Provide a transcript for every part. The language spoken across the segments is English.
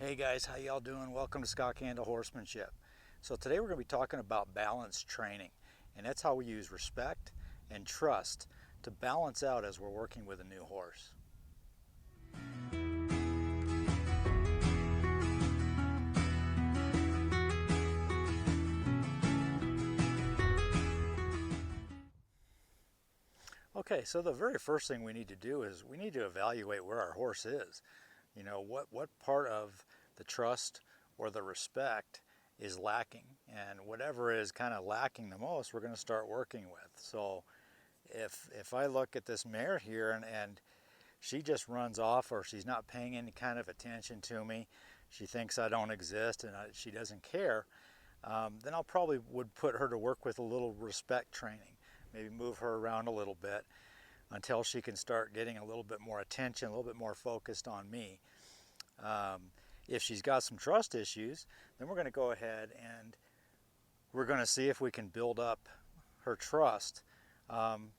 Hey guys, how y'all doing? Welcome to Scott Candle Horsemanship. So today we're going to be talking about balance training, and that's how we use respect and trust to balance out as we're working with a new horse. Okay, so the very first thing we need to do is we need to evaluate where our horse is. You know, what part of the trust or the respect is lacking, and whatever is kind of lacking the most, we're going to start working with. So if I look at this mare here and she just runs off, or she's not paying any kind of attention to me, she thinks I don't exist and she doesn't care, then I'll probably would put her to work with a little respect training. Maybe move her around a little bit until she can start getting a little bit more attention, a little bit more focused on me. If she's got some trust issues, then we're going to go ahead and we're going to see if we can build up her trust,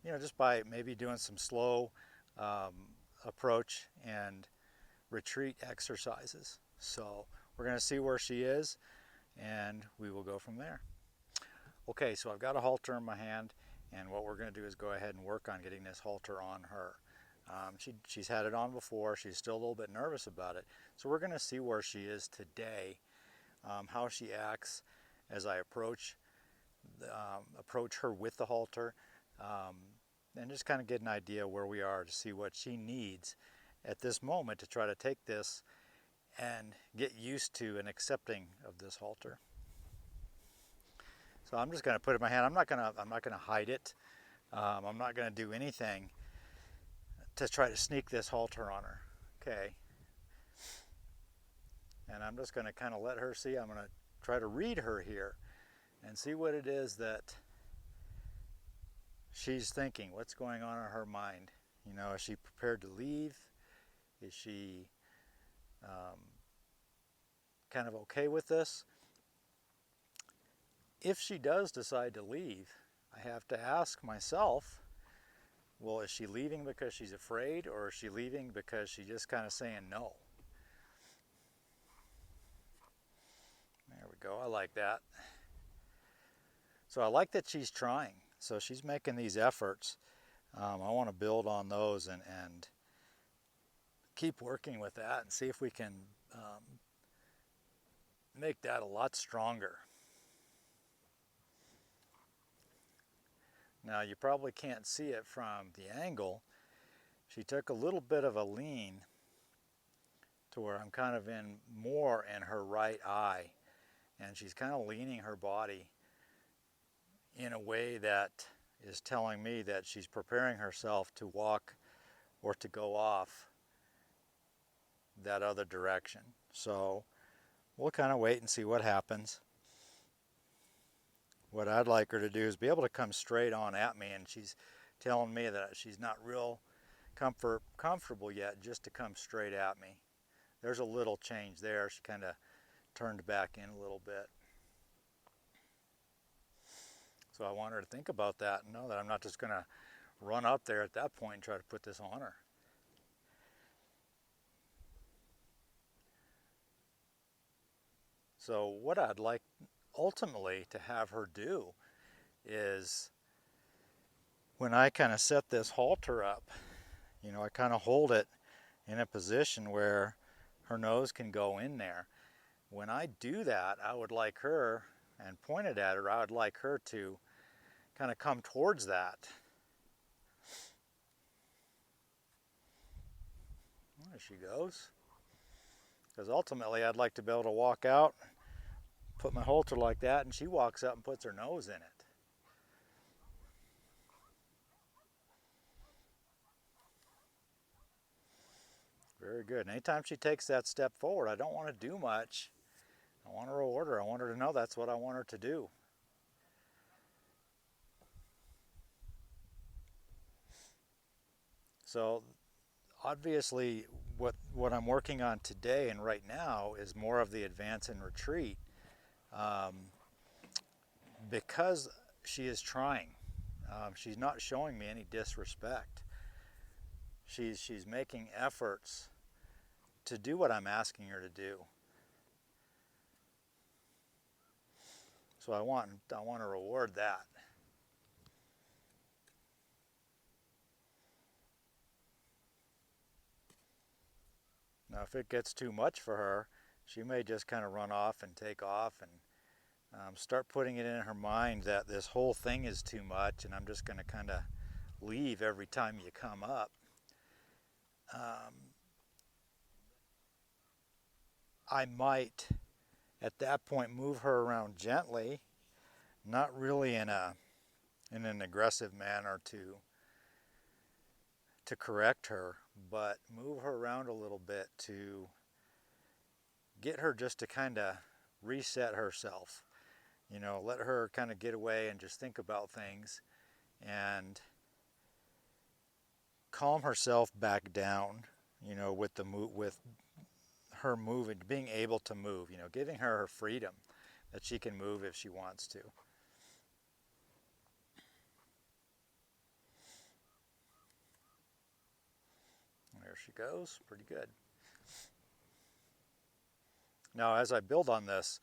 just by maybe doing some slow approach and retreat exercises. So we're going to see where she is and we will go from there. Okay, so I've got a halter in my hand, and what we're going to do is go ahead and work on getting this halter on her. She's had it on before. She's still a little bit nervous about it. So we're going to see where she is today, how she acts as I approach her with the halter, and just kind of get an idea where we are to see what she needs at this moment to try to take this and get used to and accepting of this halter. So I'm just going to put it in my hand. I'm not going to hide it. I'm not going to do anything to try to sneak this halter on her. Okay. And I'm just going to kind of let her see. I'm going to try to read her here and see what it is that she's thinking. What's going on in her mind? You know, is she prepared to leave? Is she kind of okay with this? If she does decide to leave, I have to ask myself, well, is she leaving because she's afraid, or is she leaving because she's just kind of saying no? There we go. I like that. So I like that she's trying. So she's making these efforts. I want to build on those and keep working with that and see if we can make that a lot stronger. Now you probably can't see it from the angle. She took a little bit of a lean to where I'm kind of in more in her right eye, and she's kind of leaning her body in a way that is telling me that she's preparing herself to walk or to go off that other direction. So we'll kind of wait and see what happens. What I'd like her to do is be able to come straight on at me, and she's telling me that she's not real comfortable yet just to come straight at me. There's a little change there. She kind of turned back in a little bit. So I want her to think about that and know that I'm not just going to run up there at that point and try to put this on her. So what I'd like ultimately to have her do is, when I kind of set this halter up, I kind of hold it in a position where her nose can go in there. When I do that, I would like her, and point it at her, I would like her to kind of come towards that. There she goes. Because ultimately I'd like to be able to walk out, put my halter like that, and she walks up and puts her nose in it. Very good. And anytime she takes that step forward, I don't want to do much. I want to reward her. I want her to know that's what I want her to do. So obviously what I'm working on today and right now is more of the advance and retreat, because she is trying. She's not showing me any disrespect. She's making efforts to do what I'm asking her to do. So I want to reward that. Now if it gets too much for her, she may just kind of run off and take off and start putting it in her mind that this whole thing is too much and I'm just going to kind of leave every time you come up. I might at that point move her around gently, not really in an aggressive manner to correct her, but move her around a little bit to get her just to kind of reset herself. You know, let her kind of get away and just think about things and calm herself back down, you know, with her moving, being able to move, you know, giving her her freedom that she can move if she wants to. There she goes, pretty good. Now as I build on this,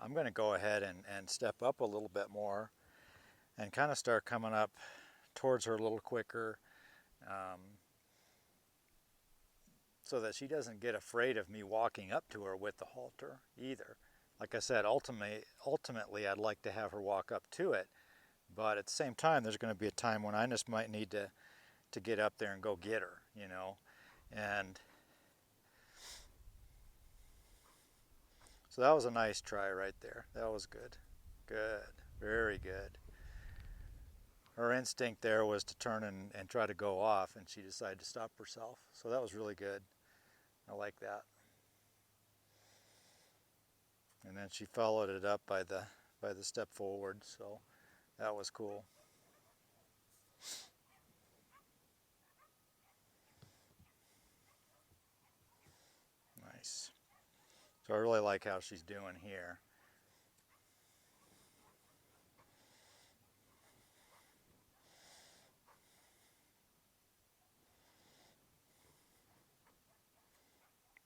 I'm going to go ahead and step up a little bit more and kind of start coming up towards her a little quicker, so that she doesn't get afraid of me walking up to her with the halter either. Like I said, ultimately I'd like to have her walk up to it, but at the same time there's going to be a time when I just might need to get up there and go get her, you know. And so that was a nice try right there. That was good. Good. Very good. Her instinct there was to turn and try to go off, and she decided to stop herself. So that was really good. I like that. And then she followed it up by the step forward, so that was cool. Nice. So I really like how she's doing here.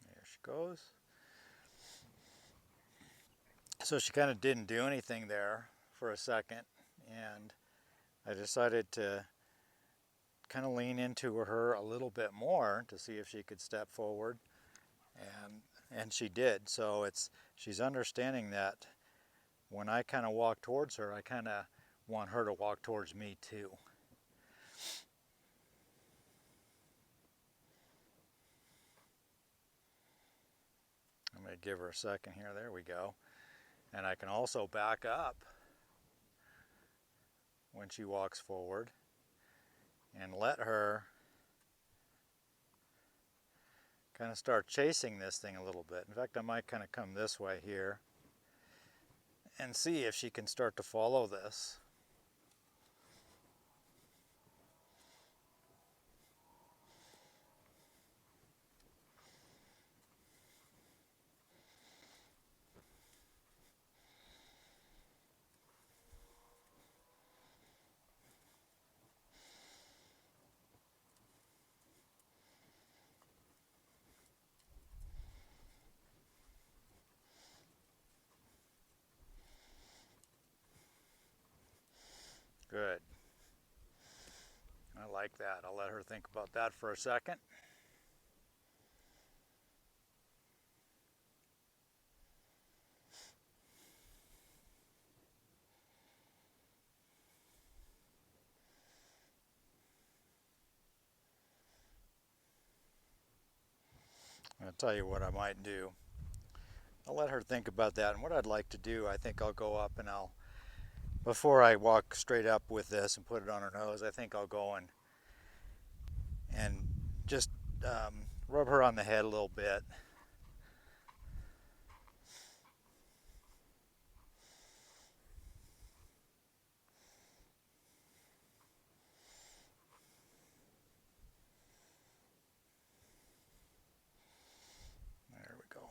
There she goes. So she kind of didn't do anything there for a second, and I decided to kind of lean into her a little bit more to see if she could step forward, and she did. So she's understanding that when I kind of walk towards her, I kind of want her to walk towards me too. I'm going to give her a second here. There we go. And I can also back up when she walks forward and let her kind of start chasing this thing a little bit. In fact, I might kind of come this way here and see if she can start to follow this. Good. I like that. I'll let her think about that for a second. I'll tell you what I might do. I'll let her think about that, and what I'd like to do, I think I'll go up and before I walk straight up with this and put it on her nose, I think I'll go and just rub her on the head a little bit. There we go.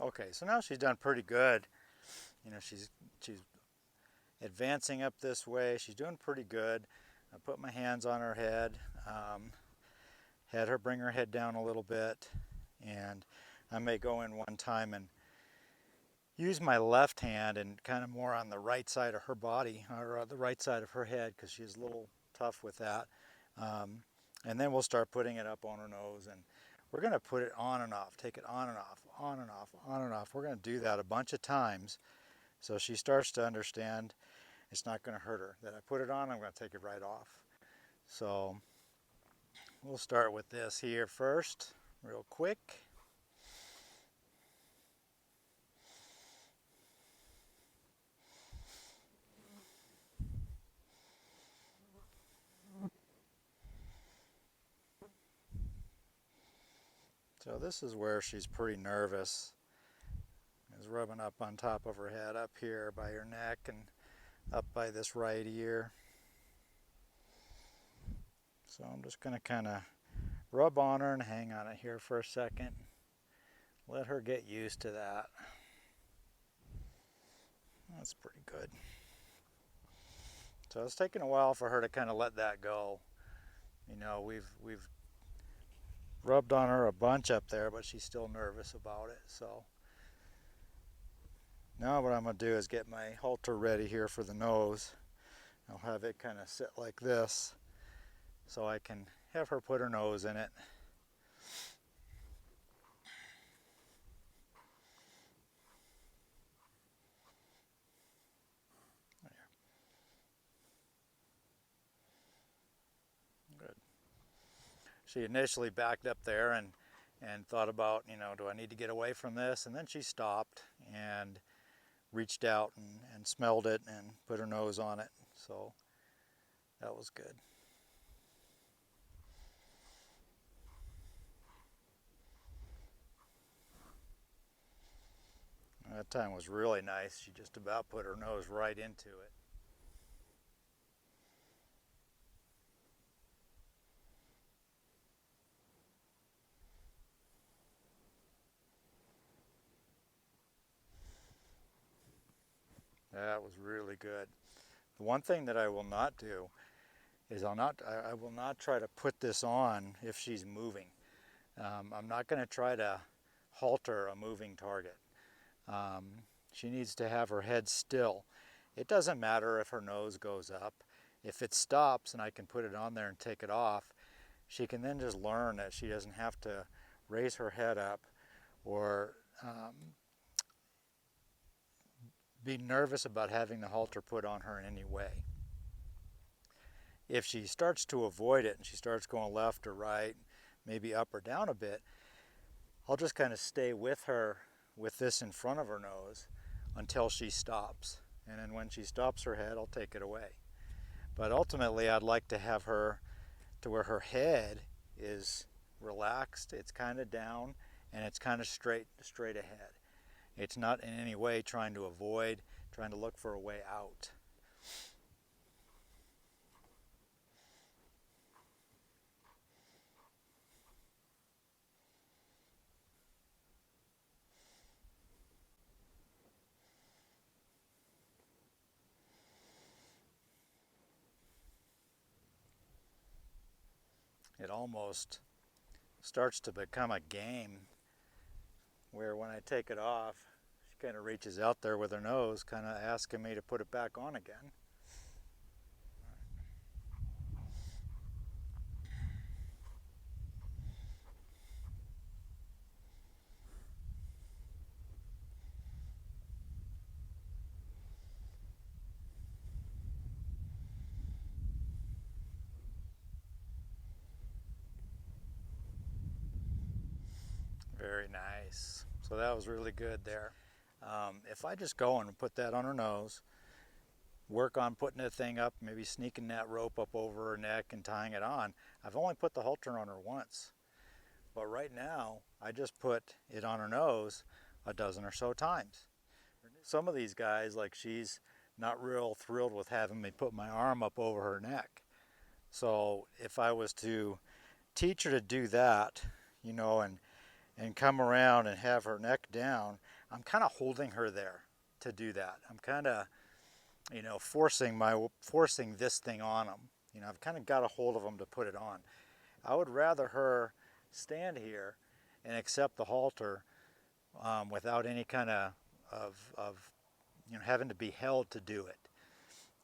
Okay, so now she's done pretty good. You know, she's advancing up this way. She's doing pretty good. I put my hands on her head, had her bring her head down a little bit, and I may go in one time and use my left hand and kind of more on the right side of her body, or the right side of her head, because she's a little tough with that. And then we'll start putting it up on her nose, and we're going to put it on and off, take it on and off, on and off, on and off. We're going to do that a bunch of times so she starts to understand it's not going to hurt her. That I put it on, I'm going to take it right off. So we'll start with this here first, real quick. So this is where she's pretty nervous. Is rubbing up on top of her head, up here by her neck and up by this right ear. So I'm just going to kind of rub on her and hang on it here for a second. Let her get used to that. That's pretty good. So it's taken a while for her to kind of let that go. You know, we've rubbed on her a bunch up there, but she's still nervous about it. So now what I'm going to do is get my halter ready here for the nose. I'll have it kind of sit like this so I can have her put her nose in it. Good. She initially backed up there and thought about, you know, do I need to get away from this? And then she stopped and reached out and smelled it and put her nose on it. So that was good. That time was really nice. She just about put her nose right into it. That was really good. The one thing that I will not do is I will not try to put this on if she's moving. I'm not going to try to halter a moving target. She needs to have her head still. It doesn't matter if her nose goes up. If it stops and I can put it on there and take it off, she can then just learn that she doesn't have to raise her head up or be nervous about having the halter put on her in any way. If she starts to avoid it and she starts going left or right, maybe up or down a bit, I'll just kind of stay with her with this in front of her nose until she stops. And then when she stops her head, I'll take it away. But ultimately, I'd like to have her to where her head is relaxed, it's kind of down, and it's kind of straight ahead. It's not in any way trying to avoid, trying to look for a way out. It almost starts to become a game where when I take it off, she kind of reaches out there with her nose, kind of asking me to put it back on again. Very nice. So that was really good there. If I just go and put that on her nose, work on putting the thing up, maybe sneaking that rope up over her neck and tying it on, I've only put the halter on her once. But right now, I just put it on her nose a dozen or so times. Some of these guys, like she's not real thrilled with having me put my arm up over her neck. So if I was to teach her to do that, you know, and and come around and have her neck down, I'm kind of holding her there to do that. I'm kind of, forcing this thing on them. I've kind of got a hold of them to put it on. I would rather her stand here and accept the halter without any kind of having to be held to do it.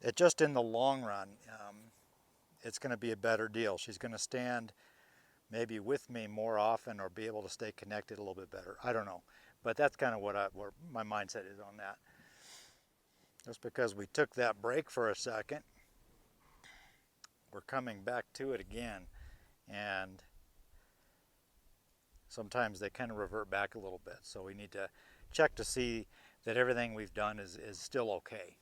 It just in the long run, it's going to be a better deal. She's going to stand maybe with me more often or be able to stay connected a little bit better. I don't know, but that's kind of what my mindset is on that. Just because we took that break for a second, we're coming back to it again, and sometimes they kind of revert back a little bit. So we need to check to see that everything we've done is still okay.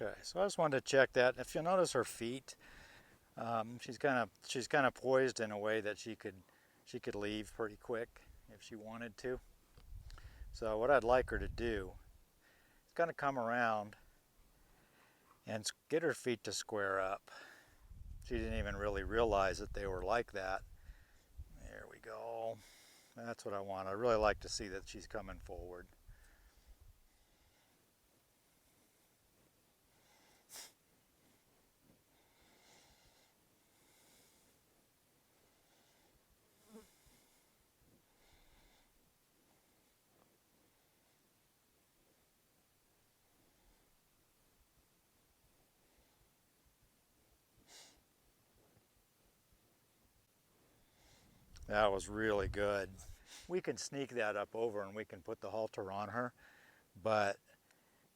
Okay, so I just wanted to check that. If you notice her feet, she's kind of poised in a way that she could leave pretty quick if she wanted to. So what I'd like her to do is kind of come around and get her feet to square up. She didn't even really realize that they were like that. There we go. That's what I want. I really like to see that she's coming forward. That was really good. We can sneak that up over and we can put the halter on her, but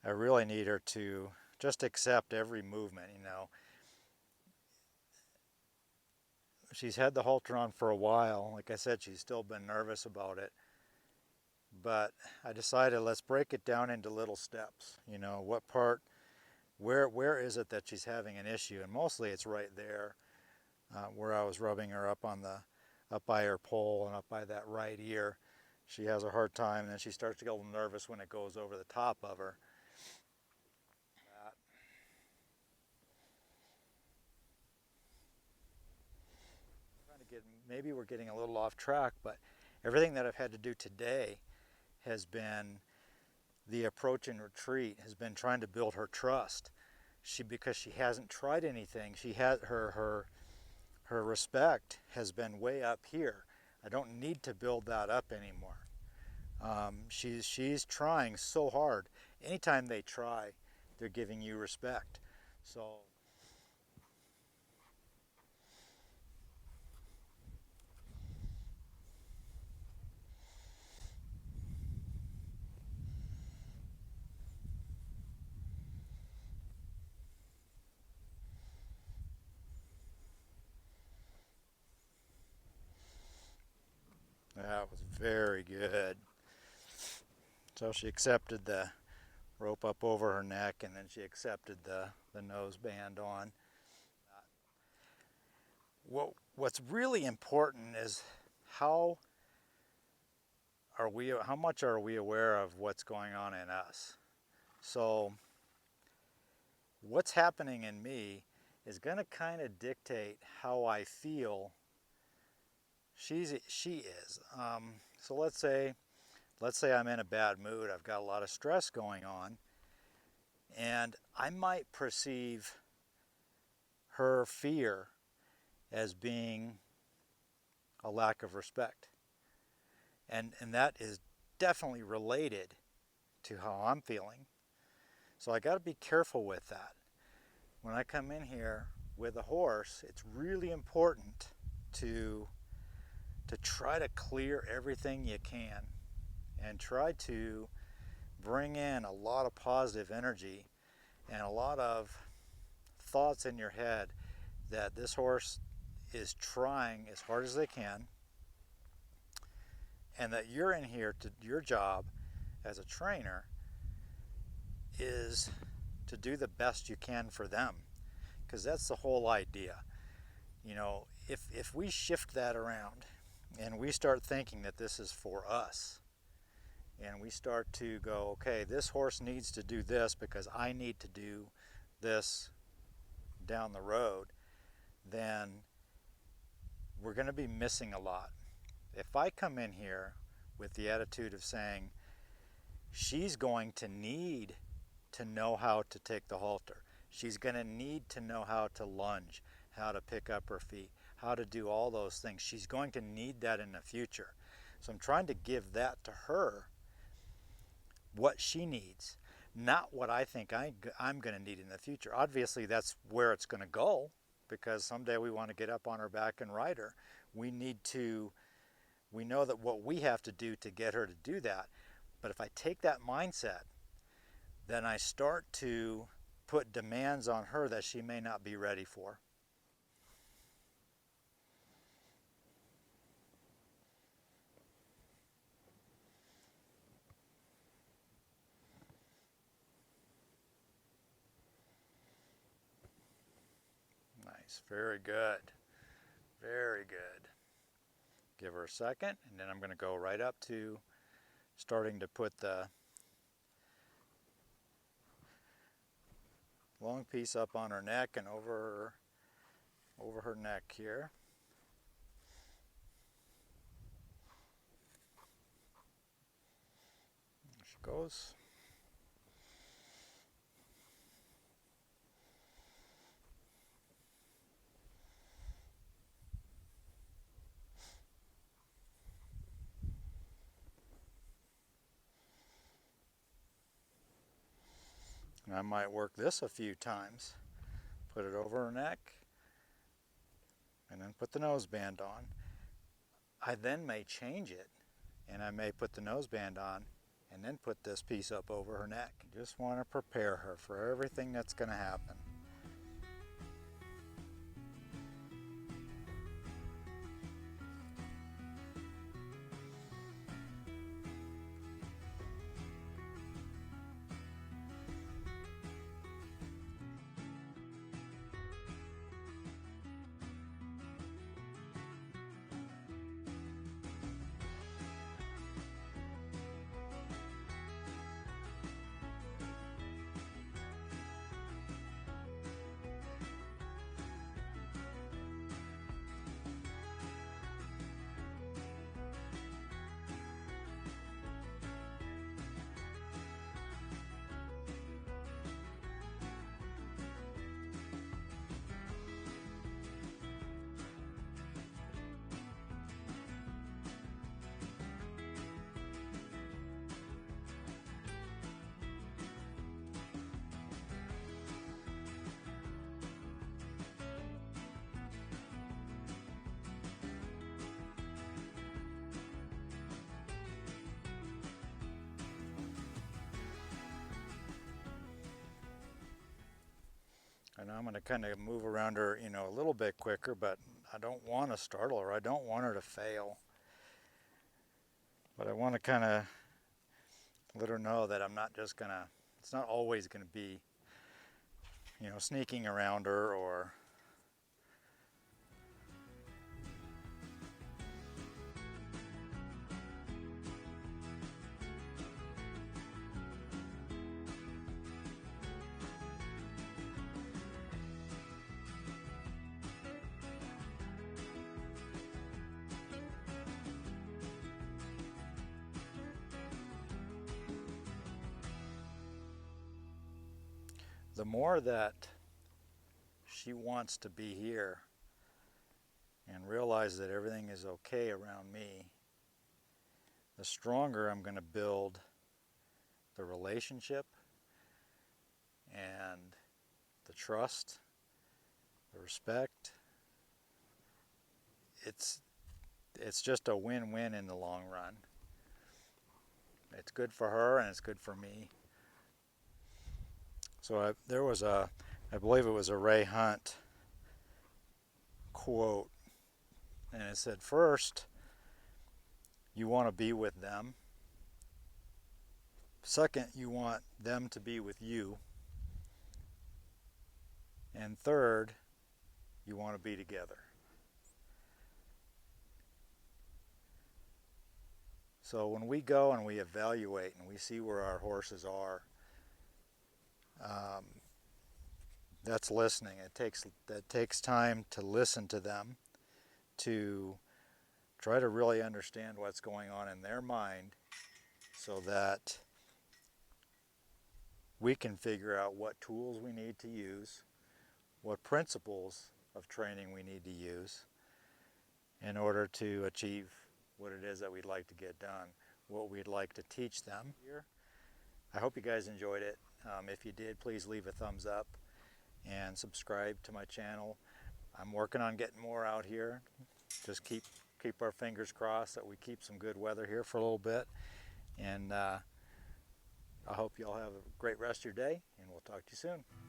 I really need her to just accept every movement. She's had the halter on for a while. Like I said, she's still been nervous about it, but I decided let's break it down into little steps. What part, where is it that she's having an issue? And mostly it's right there where I was rubbing her up by her pole and up by that right ear. She has a hard time, and then she starts to get a little nervous when it goes over the top of her. Maybe we're getting a little off track, but everything that I've had to do today has been the approach and retreat, has been trying to build her trust. Because she hasn't tried anything, she had her respect has been way up here. I don't need to build that up anymore. She's trying so hard. Anytime they try, they're giving you respect. So that was very good. So she accepted the rope up over her neck, and then she accepted the nose band on. What's really important is how much are we aware of what's going on in us. So what's happening in me is going to kind of dictate how I feel she is. So let's say I'm in a bad mood. I've got a lot of stress going on, and I might perceive her fear as being a lack of respect. And that is definitely related to how I'm feeling. So I got to be careful with that. When I come in here with a horse, it's really important to try to clear everything you can and try to bring in a lot of positive energy and a lot of thoughts in your head that this horse is trying as hard as they can, and that you're in here to your job as a trainer is to do the best you can for them, because that's the whole idea. if we shift that around and we start thinking that this is for us, and we start to go, okay, this horse needs to do this because I need to do this down the road, then we're going to be missing a lot. If I come in here with the attitude of saying, she's going to need to know how to take the halter, she's going to need to know how to lunge, how to pick up her feet, how to do all those things. She's going to need that in the future. So I'm trying to give that to her, what she needs, not what I think I'm going to need in the future. Obviously, that's where it's going to go, because someday we want to get up on her back and ride her. We know that what we have to do to get her to do that. But if I take that mindset, then I start to put demands on her that she may not be ready for. Nice, very good, very good. Give her a second, and then I'm going to go right up to starting to put the long piece up on her neck and over her neck here. There she goes. And I might work this a few times. Put it over her neck, and then put the noseband on. I then may change it, and I may put the noseband on, and then put this piece up over her neck. Just want to prepare her for everything that's going to happen. And I'm going to kind of move around her, a little bit quicker, but I don't want to startle her. I don't want her to fail. But I want to kind of let her know that I'm not just going to, it's not always going to be, sneaking around her or the more that she wants to be here and realize that everything is okay around me, the stronger I'm going to build the relationship and the trust, the respect. It's just a win-win in the long run. It's good for her and it's good for me. So there was I believe it was a Ray Hunt quote, and it said, first, you want to be with them. Second, you want them to be with you. And third, you want to be together. So when we go and we evaluate and we see where our horses are, that's listening. That takes time to listen to them, to try to really understand what's going on in their mind so that we can figure out what tools we need to use, what principles of training we need to use in order to achieve what it is that we'd like to get done, what we'd like to teach them. I hope you guys enjoyed it. If you did, please leave a thumbs up and subscribe to my channel. I'm working on getting more out here. Just keep our fingers crossed that we keep some good weather here for a little bit. And I hope you all have a great rest of your day, and we'll talk to you soon.